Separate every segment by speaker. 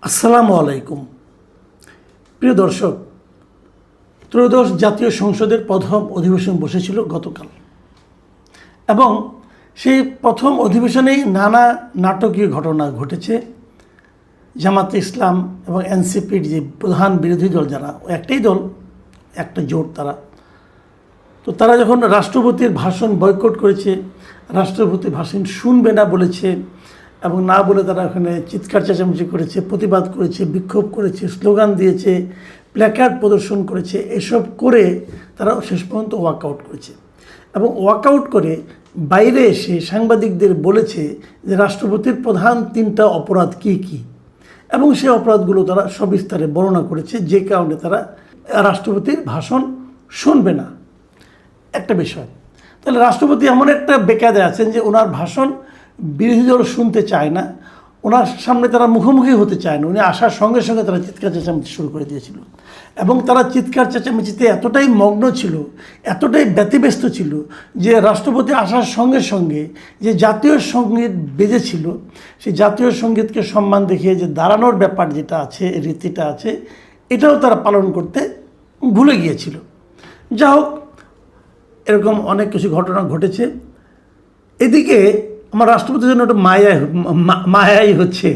Speaker 1: আসসালামু আলাইকুম। প্রিয় দর্শক, ত্রয়োদশ জাতীয় সংসদের প্রথম অধিবেশন বসেছিল গতকাল এবং সেই প্রথম অধিবেশনেই নানা নাটকীয় ঘটনা ঘটেছে। জামাতে ইসলাম এবং এনসিপির যে প্রধান বিরোধী দল, যারা একটাই দল, একটা জোট, তারা যখন রাষ্ট্রপতির ভাষণ বয়কট করেছে, রাষ্ট্রপতি ভাষণ শুনবে না বলেছে এবং না বলে তারা ওখানে চিৎকার চেঁচামেচি করেছে, প্রতিবাদ করেছে, বিক্ষোভ করেছে, স্লোগান দিয়েছে, প্ল্যাকার্ড প্রদর্শন করেছে। এসব করে তারা শেষ পর্যন্ত ওয়াকআউট করেছে এবং ওয়াকআউট করে বাইরে এসে সাংবাদিকদের বলেছে যে রাষ্ট্রপতির প্রধান 3টা অপরাধ কী কী, এবং সেই অপরাধগুলো তারা সবিস্তারে বর্ণনা করেছে, যে কারণে তারা রাষ্ট্রপতির ভাষণ শুনবে না। একটা বিষয়, তাহলে রাষ্ট্রপতি এমন একটা বেকায়দায় আছেন যে ওনার ভাষণ বিরোধী দল শুনতে চায় না, ওনার সামনে তারা মুখোমুখি হতে চায় না। উনি আসার সঙ্গে সঙ্গে তারা চিৎকার চেঁচামেচি শুরু করে দিয়েছিল এবং তারা চিৎকার চেঁচামেচিতে এতটাই মগ্ন ছিল, এতটাই ব্যতিব্যস্ত ছিল যে রাষ্ট্রপতি আসার সঙ্গে সঙ্গে যে জাতীয় সঙ্গীত বেজেছিল, সেই জাতীয় সঙ্গীতকে সম্মান দেখিয়ে যে দাঁড়ানোর ব্যাপার যেটা আছে, রীতিটা আছে, এটাও তারা পালন করতে ভুলে গিয়েছিল। যা হোক, এরকম অনেক কিছু ঘটনা ঘটেছে। এদিকে আমার রাষ্ট্রপতির জন্য একটা মায়াই হচ্ছে।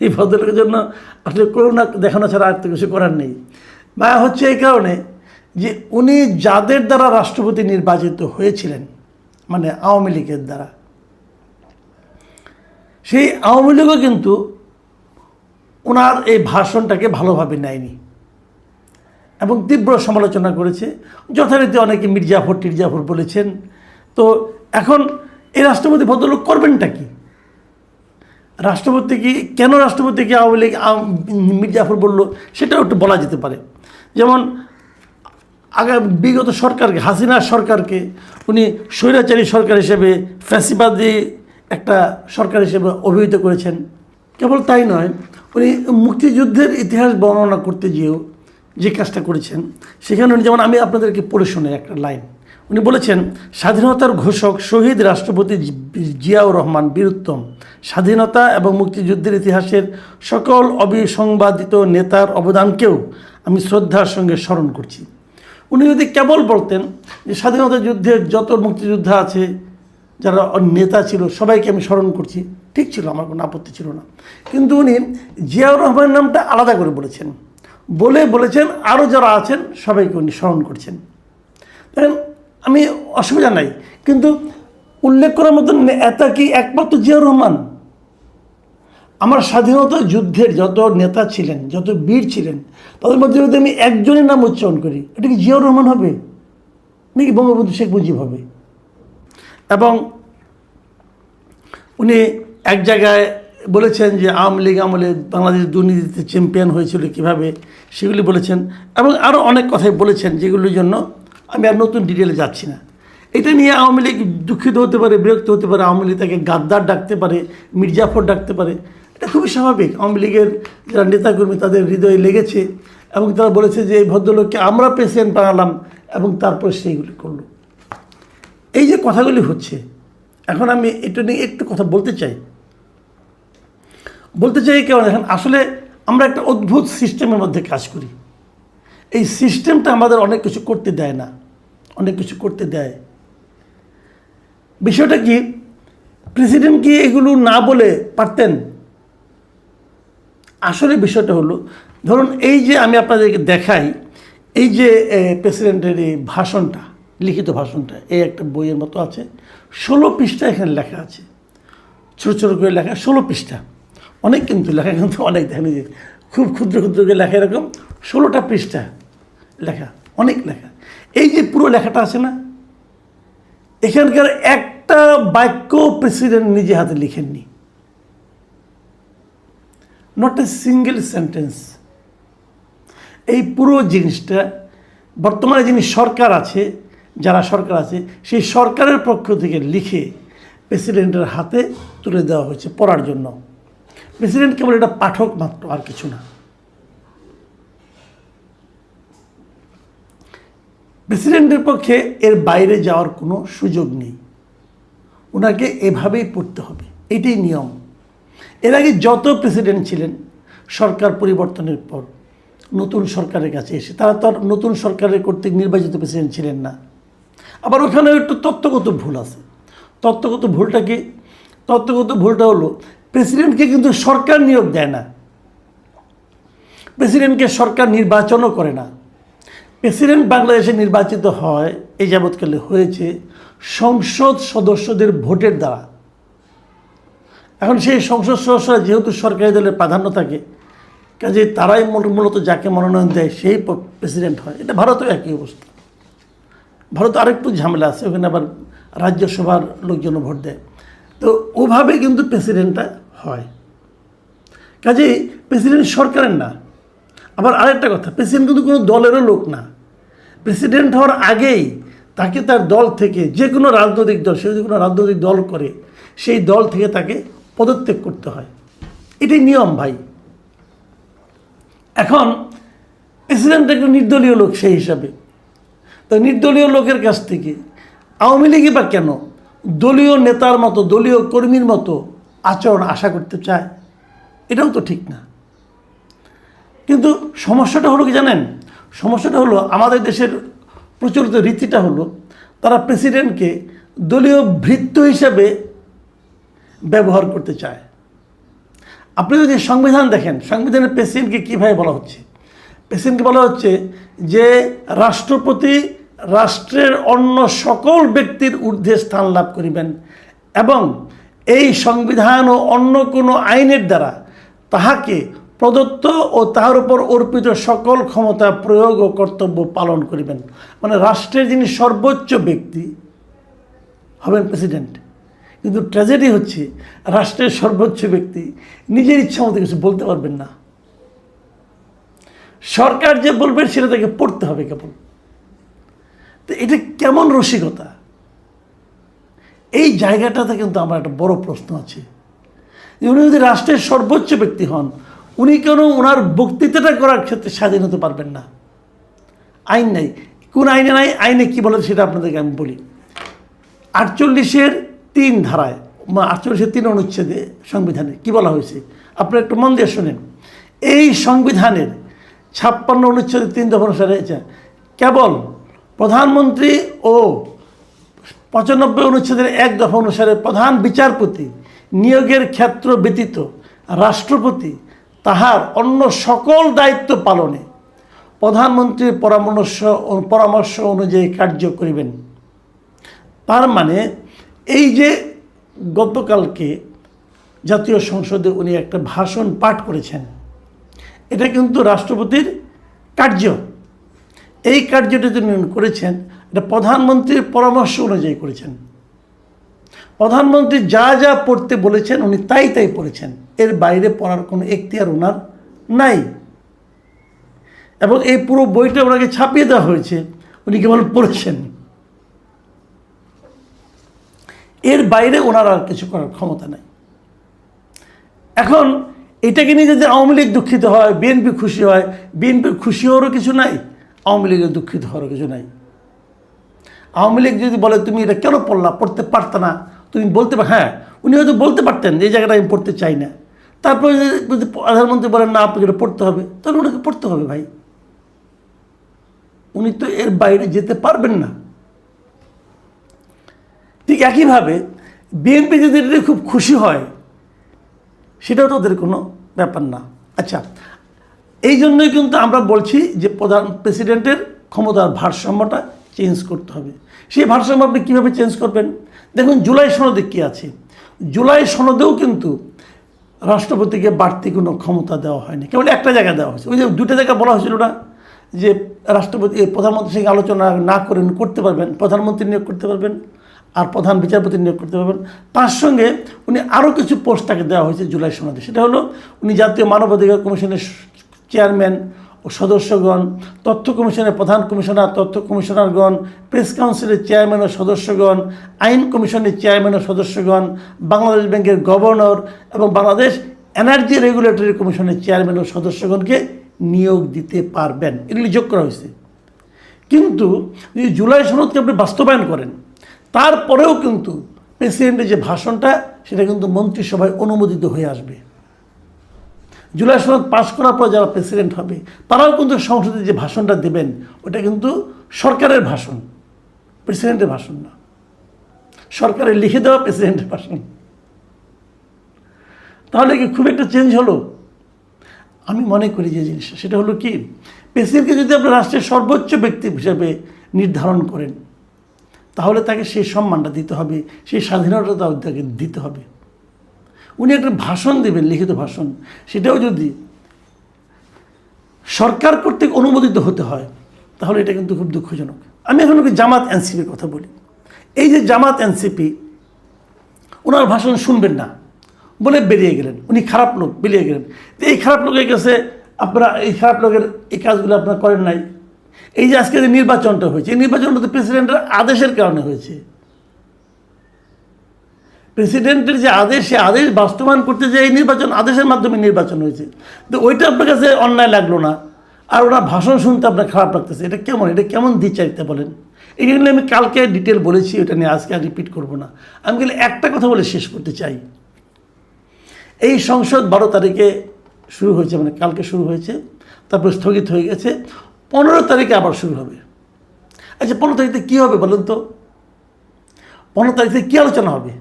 Speaker 1: এই ভদ্রলোকের জন্য আসলে করুণা দেখানো ছাড়া আর তো কিছু করার নেই। মায়া হচ্ছে এই কারণে যে উনি যাদের দ্বারা রাষ্ট্রপতি নির্বাচিত হয়েছিলেন, মানে আওয়ামী লীগের দ্বারা, সেই আওয়ামী লীগও কিন্তু ওনার এই ভাষণটাকে ভালোভাবে নেয়নি এবং তীব্র সমালোচনা করেছে। যথারীতি অনেকে টিরজাফর বলেছেন। তো এখন এই রাষ্ট্রপতি ভদ্রলোক করবেনটা কি? কেন রাষ্ট্রপতিকে আওয়ামী লীগ মির্জাফর বললো সেটাও একটু বলা যেতে পারে। যেমন বিগত সরকারকে, হাসিনা সরকারকে উনি স্বৈরাচারী সরকার হিসেবে, ফ্যাসিবাদী একটা সরকার হিসেবে অভিহিত করেছেন। কেবল তাই নয়, উনি মুক্তিযুদ্ধের ইতিহাস বর্ণনা করতে গিয়েও যে কাজটা করেছেন, সেখানে উনি, যেমন আমি আপনাদেরকে পড়ে শোনাই একটা লাইন। উনি বলেছেন, স্বাধীনতার ঘোষক শহীদ রাষ্ট্রপতি জিয়াউর রহমান বীরুত্তম স্বাধীনতা এবং মুক্তিযুদ্ধের ইতিহাসের সকল অবিসংবাদিত নেতার অবদানকেও আমি শ্রদ্ধার সঙ্গে স্মরণ করছি। উনি যদি কেবল বলতেন যে স্বাধীনতা যুদ্ধের যত মুক্তিযোদ্ধা আছে, যারা নেতা ছিল, সবাইকে আমি স্মরণ করছি, ঠিক ছিল, আমার কোনো আপত্তি ছিল না। কিন্তু উনি জিয়াউর রহমানের নামটা আলাদা করে বলেছেন আরও যারা আছেন সবাইকে উনি স্মরণ করছেন। দেখেন, আমি অসুবিধা নাই, কিন্তু উল্লেখ করার মতন নেতা কি একমাত্র জিয়াউর রহমান? আমার স্বাধীনতা যুদ্ধের যত নেতা ছিলেন, যত বীর ছিলেন, তাদের মধ্যে যদি আমি একজনের নাম উচ্চারণ করি, এটা কি জিয়াউর রহমান হবে নাকি বঙ্গবন্ধু শেখ মুজিব হবে? এবং উনি এক জায়গায় বলেছেন যে আওয়ামী লীগ আমলে বাংলাদেশ দুর্নীতিতে চ্যাম্পিয়ন হয়েছিল কীভাবে, সেগুলি বলেছেন এবং আরও অনেক কথাই বলেছেন, যেগুলির জন্য আমি আর নতুন ডিটেলে যাচ্ছি না। এটা নিয়ে আওয়ামী লীগ দুঃখিত হতে পারে, বিরক্ত হতে পারে, আওয়ামী লীগ তাকে গাদ্দার ডাকতে পারে, মির্জাফর ডাকতে পারে, এটা খুবই স্বাভাবিক। আওয়ামী লীগের যারা নেতাকর্মী, তাদের হৃদয়ে লেগেছে এবং তারা বলেছে যে এই ভদ্রলোককে আমরা প্রেসিডেন্ট বানালাম এবং তারপর সেইগুলি করলো। এই যে কথাগুলি হচ্ছে, এখন আমি এটা নিয়ে একটু কথা বলতে চাই কারণ এখন আসলে আমরা একটা অদ্ভুত সিস্টেমের মধ্যে কাজ করি। এই সিস্টেমটা আমাদের অনেক কিছু করতে দেয় না, অনেক কিছু করতে দেয়। বিষয়টা কি, প্রেসিডেন্ট কি এগুলো না বলে পারতেন? আসলে বিষয়টা হলো, ধরুন এই যে আমি আপনাদেরকে দেখাই, এই যে প্রেসিডেন্টের এই ভাষণটা, লিখিত ভাষণটা, এই একটা বইয়ের মতো আছে, 16 পৃষ্ঠা এখানে লেখা আছে, ছোটো ছোটো করে লেখা, 16 পৃষ্ঠা। অনেক কিন্তু লেখা, কিন্তু অনেক দেখেন যে খুব ক্ষুদ্র ক্ষুদ্র করে লেখা, এরকম 16টা পৃষ্ঠা লেখা, অনেক লেখা। এই যে পুরো লেখাটা আছে না, এখানকার একটা বাক্য প্রেসিডেন্ট নিজে হাতে লিখেননি, নট এ সিঙ্গেল সেন্টেন্স। এই পুরো জিনিসটা বর্তমানে যিনি সরকার আছে, যারা সরকার আছে, সেই সরকারের পক্ষ থেকে লিখে প্রেসিডেন্টের হাতে তুলে দেওয়া হয়েছে পড়ার জন্য। প্রেসিডেন্ট কেবল এটা পাঠক মাত্র, আর কিছু না। প্রেসিডেন্টের পক্ষে এর বাইরে যাওয়ার কোনো সুযোগ নেই, ওনাকে এভাবেই পড়তে হবে, এটাই নিয়ম। এর আগে যত প্রেসিডেন্ট ছিলেন সরকার পরিবর্তনের পর নতুন সরকারের কাছে এসে তারা তো আর নতুন সরকারের কর্তৃক নির্বাচিত প্রেসিডেন্ট ছিলেন না। আবার ওখানে একটু তত্ত্বগত ভুল আছে। তত্ত্বগত ভুলটা কি? তত্ত্বগত ভুলটা হলো প্রেসিডেন্টকে কিন্তু সরকার নিয়োগ দেয় না, প্রেসিডেন্টকে সরকার নির্বাচনও করে না। প্রেসিডেন্ট বাংলাদেশে নির্বাচিত হয়, এই যাবৎকালে হয়েছে সংসদ সদস্যদের ভোটের দ্বারা। এখন সেই সংসদ সদস্যরা যেহেতু সরকারি দলের প্রাধান্য থাকে, কাজে তারাই মূলত যাকে মনোনয়ন দেয় সেই প্রেসিডেন্ট হয়। এটা ভারতেও একই অবস্থা। ভারত আরেকটু ঝামেলা আছে, ওখানে আবার রাজ্যসভার লোকজন ভোট দেয়। তো ওভাবে কিন্তু প্রেসিডেন্টটা হয়। কাজেই প্রেসিডেন্ট সরকারের না। আবার আরেকটা কথা, প্রেসিডেন্ট কিন্তু কোনো দলেরও লোক না। প্রেসিডেন্ট হওয়ার আগেই তাকে তার দল থেকে, যে কোনো রাজনৈতিক দল, সে যদি কোনো রাজনৈতিক দল করে, সেই দল থেকে তাকে পদত্যাগ করতে হয়। এটাই নিয়ম ভাই। এখন প্রেসিডেন্ট একটা নির্দলীয় লোক সেই হিসাবে, তো নির্দলীয় লোকের কাছ থেকে আওয়ামী লীগই বা কেন দলীয় নেতার মতো, দলীয় কর্মীর মতো আচরণ আশা করতে চায়? এটাও তো ঠিক না। কিন্তু সমস্যাটা হলো কি জানেন? সমস্যাটা হলো আমাদের দেশের প্রচলিত রীতিটা হলো তারা প্রেসিডেন্টকে দলীয় ভৃত্য হিসাবে ব্যবহার করতে চায়। আপনি যদি সংবিধান দেখেন, সংবিধানের প্রেসিডেন্টকে কীভাবে বলা হচ্ছে? প্রেসিডেন্টকে বলা হচ্ছে যে রাষ্ট্রপতি রাষ্ট্রের অন্য সকল ব্যক্তির ঊর্ধ্বে স্থান লাভ করিবেন এবং এই সংবিধান ও অন্য কোনো আইনের দ্বারা তাহাকে প্রদত্ত ও তাহার উপর অর্পিত সকল ক্ষমতা প্রয়োগ ও কর্তব্য পালন করিবেন। মানে রাষ্ট্রের যিনি সর্বোচ্চ ব্যক্তি হবেন প্রেসিডেন্ট। কিন্তু ট্র্যাজেডি হচ্ছে রাষ্ট্রের সর্বোচ্চ ব্যক্তি নিজের ইচ্ছা মতো কিছু বলতে পারবেন না। সরকার যে বলবেন সেটা তাকে পড়তে হবে কেবল। তো এটা কেমন রসিকতা? এই জায়গাটাতে কিন্তু আমার একটা বড় প্রশ্ন আছে। উনি যদি রাষ্ট্রের সর্বোচ্চ ব্যক্তি হন, উনি কেন ওনার বক্তৃতাটা করার ক্ষেত্রে স্বাধীন হতে পারবেন না? আইন নাই। কোন আইনে নাই? আইনে কি বলে সেটা আপনাদেরকে আমি বলি। 48-3 ধারায়, 48-3 অনুচ্ছেদে সংবিধানে কি বলা হয়েছে আপনারা একটু মন দিয়ে শোনেন। এই সংবিধানের 56 অনুচ্ছেদে 3 দফা অনুসারে কেবল প্রধানমন্ত্রী ও 95 অনুচ্ছেদের 1 দফা অনুসারে প্রধান বিচারপতি নিয়োগের ক্ষেত্র ব্যতীত রাষ্ট্রপতি তাহার অন্য সকল দায়িত্ব পালনে প্রধানমন্ত্রীর পরামর্শ অনুযায়ী কার্য করিবেন। তার মানে এই যে গতকালকে জাতীয় সংসদে উনি একটা ভাষণ পাঠ করেছেন, এটা কিন্তু রাষ্ট্রপতির কার্য। এই কার্যটা যিনি করেছেন এটা প্রধানমন্ত্রীর পরামর্শ অনুযায়ী করেছেন। প্রধানমন্ত্রী যা যা পড়তে বলেছেন উনি তাই তাই পড়েছেন, এর বাইরে পড়ার কোনো এখতিয়ার ওনার নাই। এবং এই পুরো বইটা ওনাকে ছাপিয়ে দেওয়া হয়েছে, উনি কেবল পড়েছেন। এর বাইরে ওনার আর কিছু করার ক্ষমতা নাই। এখন এটাকে নিয়ে যদি আওয়ামী লীগ দুঃখিত হয়, বিএনপি খুশি হয়, বিএনপির খুশি হওয়ারও কিছু নাই, আওয়ামী লীগের দুঃখিত হওয়ারও কিছু নাই। আওয়ামী লীগ যদি বলে তুমি এটা কেন পড়লা, পড়তে পারত না, তুমি বলতে হ্যাঁ, উনি হয়তো বলতে পারতেন যে এই জায়গাটা আমি পড়তে চাই না। তারপরে যদি প্রধানমন্ত্রী বলেন না আপনাকে এটা পড়তে হবে, তাহলে ওনাকে পড়তে হবে ভাই। উনি তো এর বাইরে যেতে পারবেন না। ঠিক একইভাবে বিএনপি যদি এটা খুব খুশি হয়, সেটাও তো ওদের কোনো ব্যাপার না। আচ্ছা, এই জন্যই কিন্তু আমরা বলছি যে প্রেসিডেন্টের ক্ষমতার ভারসাম্যটা চেঞ্জ করতে হবে। সেই ভারসাম্য আপনি কীভাবে চেঞ্জ করবেন? দেখুন জুলাই সনদে কী আছে। জুলাই সনদেও কিন্তু রাষ্ট্রপতিকে বাড়তি কোনো ক্ষমতা দেওয়া হয়নি, কেবল একটা জায়গায় দেওয়া হয়েছে। ওই যে 2টা জায়গায় বলা হয়েছিল না যে রাষ্ট্রপতি প্রধানমন্ত্রীর সঙ্গে আলোচনা না করে করতে পারবেন, প্রধানমন্ত্রী নিয়োগ করতে পারবেন আর প্রধান বিচারপতি নিয়োগ করতে পারবেন। তার সঙ্গে উনি আরও কিছু পোস্ট তাকে দেওয়া হয়েছে জুলাই সনদে। সেটা হলো উনি জাতীয় মানবাধিকার কমিশনের চেয়ারম্যান ও সদস্যগণ, তথ্য কমিশনের প্রধান কমিশনার, তথ্য কমিশনারগণ, প্রেস কাউন্সিলের চেয়ারম্যান ও সদস্যগণ, আইন কমিশনের চেয়ারম্যান ও সদস্যগণ, বাংলাদেশ ব্যাংকের গভর্নর এবং বাংলাদেশ এনার্জি রেগুলেটরি কমিশনের চেয়ারম্যান ও সদস্যগণকে নিয়োগ দিতে পারবেন। এগুলি যোগ করা হয়েছে। কিন্তু যদি জুলাই সনদকে আপনি বাস্তবায়ন করেন, তারপরেও কিন্তু প্রেসিডেন্টের যে ভাষণটা সেটা কিন্তু মন্ত্রিসভায় অনুমোদিত হয়ে আসবে। জুলাই সনদ পাশ করার পর যারা প্রেসিডেন্ট হবে তারাও কিন্তু সংসদে যে ভাষণটা দেবেন ওটা কিন্তু সরকারের ভাষণ, প্রেসিডেন্টের ভাষণ না, সরকারের লিখে দেওয়া প্রেসিডেন্টের ভাষণ। তাহলে কি খুব একটা চেঞ্জ হলো? আমি মনে করি যে জিনিসটা সেটা হলো কি, প্রেসিডেন্টকে যদি আপনার রাষ্ট্রের সর্বোচ্চ ব্যক্তি হিসেবে নির্ধারণ করেন তাহলে তাকে সেই সম্মানটা দিতে হবে, সেই স্বাধীনতা তাকে দিতে হবে। উনি একটা ভাষণ দেবেন, লিখিত ভাষণ, সেটাও যদি সরকার কর্তৃক অনুমোদিত হতে হয় তাহলে এটা কিন্তু খুব দুঃখজনক। আমি এখন জামাত এনসিপির কথা বলি। এই যে জামাত এনসিপি, ওনার ভাষণ শুনবেন না বলে বেরিয়ে গেলেন, উনি খারাপ লোক, বেরিয়ে গেলেন। তো এই খারাপ লোকের কাছে আপনারা, এই খারাপ লোকের এই কাজগুলো আপনারা করেন নাই। এই যে আজকে যে নির্বাচনটা হয়েছে, এই নির্বাচনটা তো প্রেসিডেন্টের আদেশের কারণে হয়েছে। প্রেসিডেন্টের যে আদেশ, সে আদেশ বাস্তবায়ন করতে যে এই নির্বাচন আদেশের মাধ্যমে নির্বাচন হয়েছে, তো ওইটা আপনার কাছে অন্যায় লাগলো না, আর ওরা ভাষণ শুনতে আপনার খারাপ লাগতেছে। এটা কেমন, এটা কেমন দ্বিচারিতা বলেন? এগুলো আমি কালকে ডিটেল বলেছি, ওটা নিয়ে আজকে আর রিপিট করবো না। আমি খালি একটা কথা বলে শেষ করতে চাই। এই সংসদ 12 তারিখে শুরু হয়েছে, মানে কালকে শুরু হয়েছে, তারপর স্থগিত হয়ে গেছে, 15 তারিখে আবার শুরু হবে। আচ্ছা, 15 তারিখে কী হবে বলেন তো? 15 তারিখে কী আলোচনা হবে?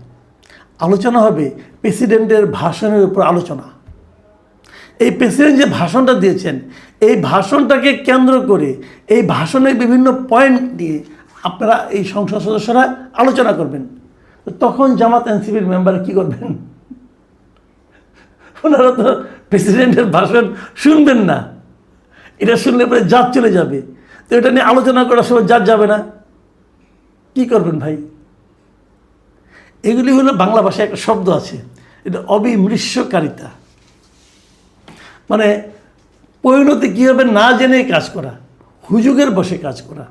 Speaker 1: আলোচনা হবে প্রেসিডেন্টের ভাষণের উপর আলোচনা। এই প্রেসিডেন্ট যে ভাষণটা দিয়েছেন, এই ভাষণটাকে কেন্দ্র করে, এই ভাষণের বিভিন্ন পয়েন্ট নিয়ে আপনারা এই সংসদ সদস্যরা আলোচনা করবেন। তো তখন জামাত এনসিপির মেম্বার কী করবেন? ওনারা তো প্রেসিডেন্টের ভাষণ শুনবেন না, এটা শুনলে পরে জাত চলে যাবে। তো এটা নিয়ে আলোচনা করার সময় জাত যাবে না, কি করবেন ভাই? এগুলি হলো বাংলা ভাষায় একটা শব্দ আছে, এটা অবিমৃষ্যকারিতা, মানে পরিণতি কী হবে না জেনে কাজ করা, হুজুগের বসে কাজ করা।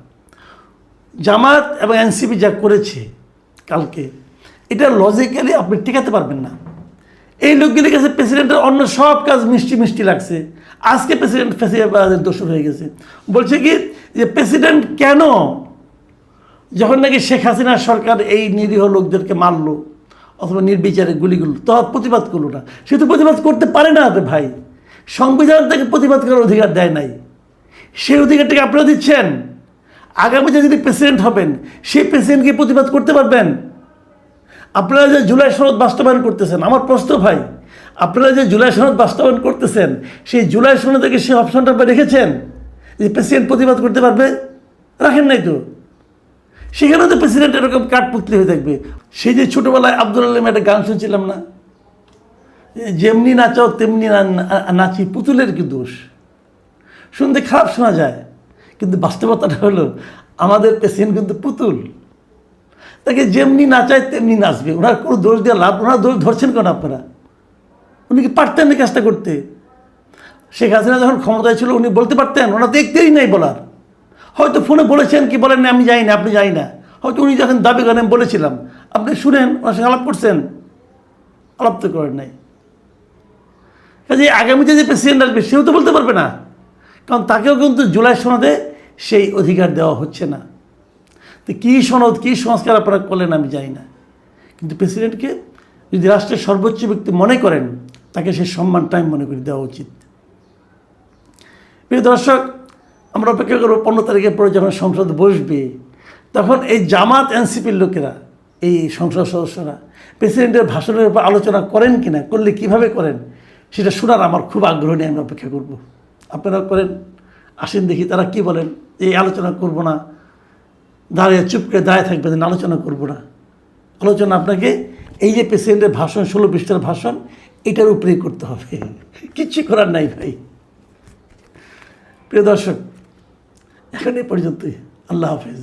Speaker 1: জামাত এবং এনসিপি যা করেছে কালকে, এটা লজিক্যালি আপনি টিকাতে পারবেন না। এই লোকগুলির কাছে প্রেসিডেন্টের অন্য সব কাজ মিষ্টি মিষ্টি লাগছে। আজকে প্রেসিডেন্ট ফেসিবাদের দোষর হয়ে গেছে, বলছে কি যে প্রেসিডেন্ট কেন যখন নাকি শেখ হাসিনার সরকার এই নিরীহ লোকদেরকে মারলো অথবা নির্বিচারে গুলিগুলো, তখন প্রতিবাদ করলো না। সে তো প্রতিবাদ করতে পারে না রে ভাই, সংবিধান তাকে প্রতিবাদ করার অধিকার দেয় নাই। সেই অধিকারটাকে আপনারা দিচ্ছেন। আগামীতে যদি প্রেসিডেন্ট হবেন, সেই প্রেসিডেন্টকে প্রতিবাদ করতে পারবেন? আপনারা যে জুলাই সনদ বাস্তবায়ন করতেছেন, আমার প্রশ্ন ভাই, আপনারা যে জুলাই সনদ বাস্তবায়ন করতেছেন, সেই জুলাই সনদে সেই অপশনটা আপনি রেখেছেন যে প্রেসিডেন্ট প্রতিবাদ করতে পারবে? রাখেন নাই তো। সেখানে তো প্রেসিডেন্ট এরকম কাঠপুতলি হয়ে থাকবে। সেই যে ছোটোবেলায় আব্দুল আলম একটা গান শুনছিলাম না, যেমনি নাচাও তেমনি নাচি, পুতুলের কি দোষ? শুনতে খারাপ শোনা যায়, কিন্তু বাস্তবতাটা হলো আমাদের প্রেসিডেন্ট কিন্তু পুতুল, তাকে যেমনি নাচায় তেমনি নাচবে। ওনার কোনো দোষ দেওয়া লাভ, ওনার দোষ ধরছেন কেন আপনারা? উনি কি পারতেন না কাজটা করতে? শেখ হাসিনা যখন ক্ষমতায় ছিল উনি বলতে পারতেন? ওনার দেখতেই নাই বলার। হয়তো ফোনে বলেছেন কি বলেন না আমি জানি না, আপনি জানি না। হয়তো উনি যখন দাবি করেন বলেছিলাম, আপনি শুনেন, ওনার সঙ্গে আলাপ করছেন? আলাপ তো করেন নাই। কাজে আগামীতে যে প্রেসিডেন্ট আসবে সেও তো বলতে পারবে না, কারণ তাকেও কিন্তু জুলাই সনদে সেই অধিকার দেওয়া হচ্ছে না। তো কী সনদ, কী সংস্কার আপনারা করলেন আমি জানি না, কিন্তু প্রেসিডেন্টকে যদি রাষ্ট্রের সর্বোচ্চ ব্যক্তি মনে করেন, তাকে সেই সম্মানটা আমি মনে করি দেওয়া উচিত। প্রিয় দর্শক, আমরা অপেক্ষা করবো 15 তারিখের পরে যখন সংসদ বসবে, তখন এই জামাত এনসিপির লোকেরা, এই সংসদ সদস্যরা প্রেসিডেন্টের ভাষণের উপর আলোচনা করেন কিনা, করলে কিভাবে করেন, সেটা শোনার আমার খুব আগ্রহ নিয়ে আমি অপেক্ষা করব। আপনারা করেন, আসেন দেখি তারা কি বলেন। এই আলোচনা করব না, দাঁড়িয়ে চুপ করে দাঁড়িয়ে থাকবেন, আলোচনা করব না। আলোচনা আপনাকে এই যে প্রেসিডেন্টের ভাষণ, 16 পৃষ্ঠার ভাষণ, এটার উপরেই করতে হবে, কিচ্ছু করার নাই ভাই। প্রিয় দর্শক, এখন এই পর্যন্তই। আল্লাহ হাফেজ।